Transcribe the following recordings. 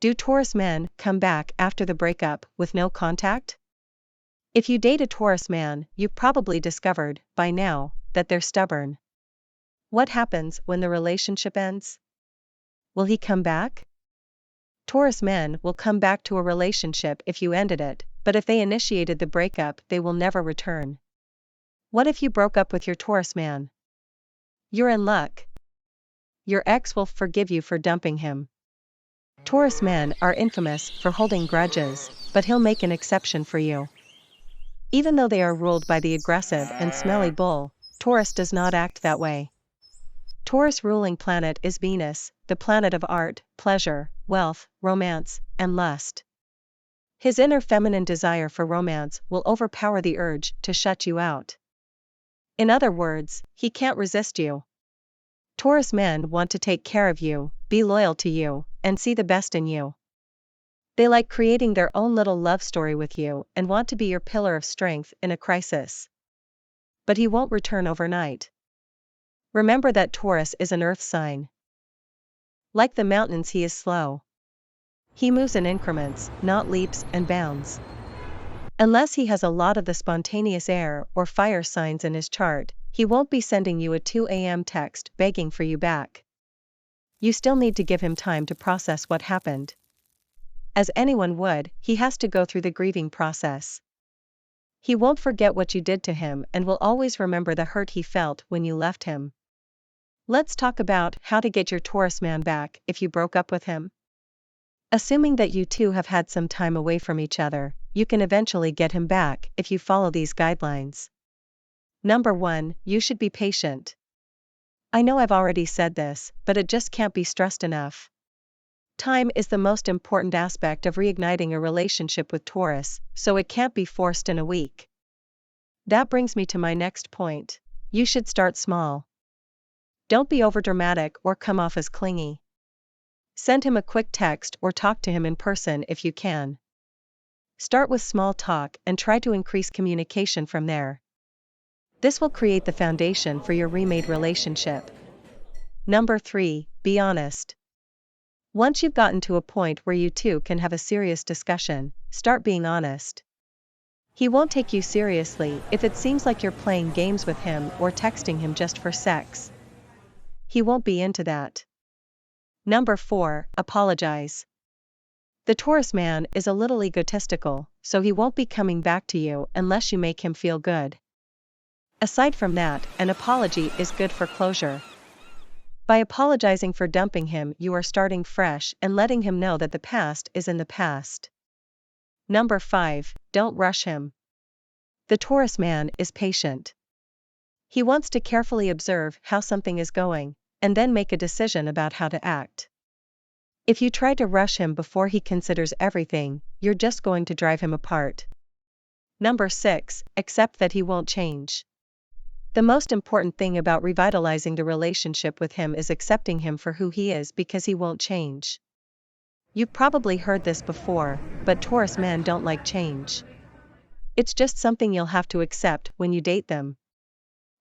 Do Taurus men come back after the breakup with no contact? If you date a Taurus man, you've probably discovered, by now, that they're stubborn. What happens when the relationship ends? Will he come back? Taurus men will come back to a relationship if you ended it, but if they initiated the breakup, they will never return. What if you broke up with your Taurus man? You're in luck. Your ex will forgive you for dumping him. Taurus men are infamous for holding grudges, but he'll make an exception for you. Even though they are ruled by the aggressive and smelly bull, Taurus does not act that way. Taurus' ruling planet is Venus, the planet of art, pleasure, wealth, romance, and lust. His inner feminine desire for romance will overpower the urge to shut you out. In other words, he can't resist you. Taurus men want to take care of you, be loyal to you, and see the best in you. They like creating their own little love story with you and want to be your pillar of strength in a crisis. But he won't return overnight. Remember that Taurus is an earth sign. Like the mountains, he is slow. He moves in increments, not leaps and bounds. Unless he has a lot of the spontaneous air or fire signs in his chart, he won't be sending you a 2 a.m. text begging for you back. You still need to give him time to process what happened. As anyone would, he has to go through the grieving process. He won't forget what you did to him and will always remember the hurt he felt when you left him. Let's talk about how to get your Taurus man back if you broke up with him. Assuming that you two have had some time away from each other, you can eventually get him back if you follow these guidelines. Number 1, you should be patient. I know I've already said this, but it just can't be stressed enough. Time is the most important aspect of reigniting a relationship with Taurus, so it can't be forced in a week. That brings me to my next point. You should start small. Don't be overdramatic or come off as clingy. Send him a quick text or talk to him in person if you can. Start with small talk and try to increase communication from there. This will create the foundation for your remade relationship. Number 3, be honest. Once you've gotten to a point where you two can have a serious discussion, start being honest. He won't take you seriously if it seems like you're playing games with him or texting him just for sex. He won't be into that. Number 4, apologize. The Taurus man is a little egotistical, so he won't be coming back to you unless you make him feel good. Aside from that, an apology is good for closure. By apologizing for dumping him, you are starting fresh and letting him know that the past is in the past. Number 5, don't rush him. The Taurus man is patient. He wants to carefully observe how something is going, and then make a decision about how to act. If you try to rush him before he considers everything, you're just going to drive him apart. Number 6, accept that he won't change. The most important thing about revitalizing the relationship with him is accepting him for who he is because he won't change. You've probably heard this before, but Taurus men don't like change. It's just something you'll have to accept when you date them.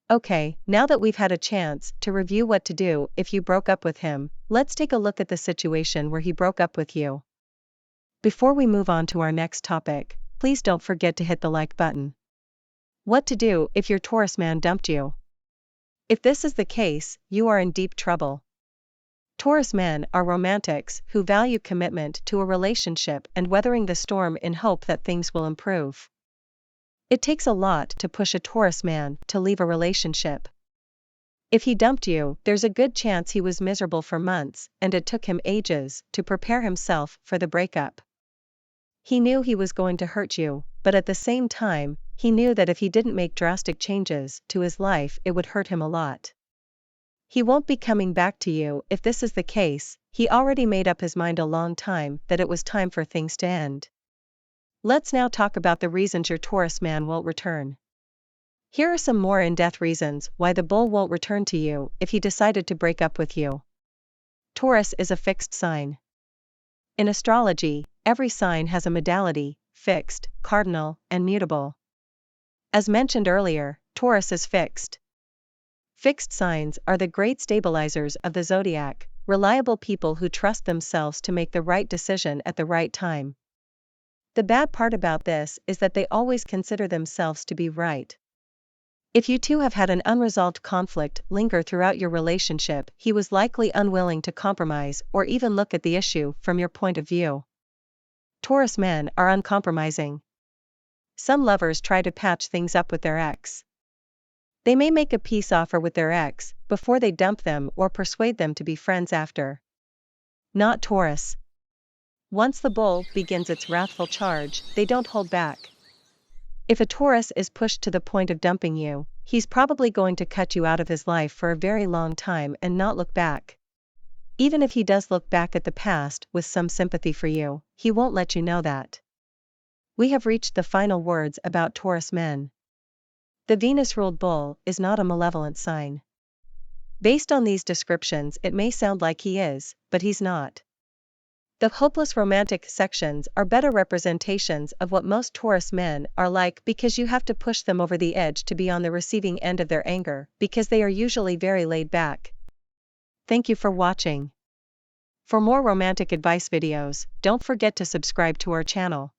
Okay, now that we've had a chance to review what to do if you broke up with him, let's take a look at the situation where he broke up with you. Before we move on to our next topic, please don't forget to hit the like button. What to do if your Taurus man dumped you? If this is the case, you are in deep trouble. Taurus men are romantics who value commitment to a relationship and weathering the storm in hope that things will improve. It takes a lot to push a Taurus man to leave a relationship. If he dumped you, there's a good chance he was miserable for months, and it took him ages to prepare himself for the breakup. He knew he was going to hurt you, but at the same time, he knew that if he didn't make drastic changes to his life, it would hurt him a lot. He won't be coming back to you if this is the case. He already made up his mind a long time that it was time for things to end. Let's now talk about the reasons your Taurus man won't return. Here are some more in-depth reasons why the bull won't return to you if he decided to break up with you. Taurus is a fixed sign. In astrology, every sign has a modality, fixed, cardinal, and mutable. As mentioned earlier, Taurus is fixed. Fixed signs are the great stabilizers of the zodiac, reliable people who trust themselves to make the right decision at the right time. The bad part about this is that they always consider themselves to be right. If you two have had an unresolved conflict linger throughout your relationship, he was likely unwilling to compromise or even look at the issue from your point of view. Taurus men are uncompromising. Some lovers try to patch things up with their ex. They may make a peace offer with their ex before they dump them or persuade them to be friends after. Not Taurus. Once the bull begins its wrathful charge, they don't hold back. If a Taurus is pushed to the point of dumping you, he's probably going to cut you out of his life for a very long time and not look back. Even if he does look back at the past with some sympathy for you, he won't let you know that. We have reached the final words about Taurus men. The Venus-ruled bull is not a malevolent sign. Based on these descriptions, it may sound like he is, but he's not. The hopeless romantic sections are better representations of what most Taurus men are like because you have to push them over the edge to be on the receiving end of their anger, because they are usually very laid back. Thank you for watching. For more romantic advice videos, don't forget to subscribe to our channel.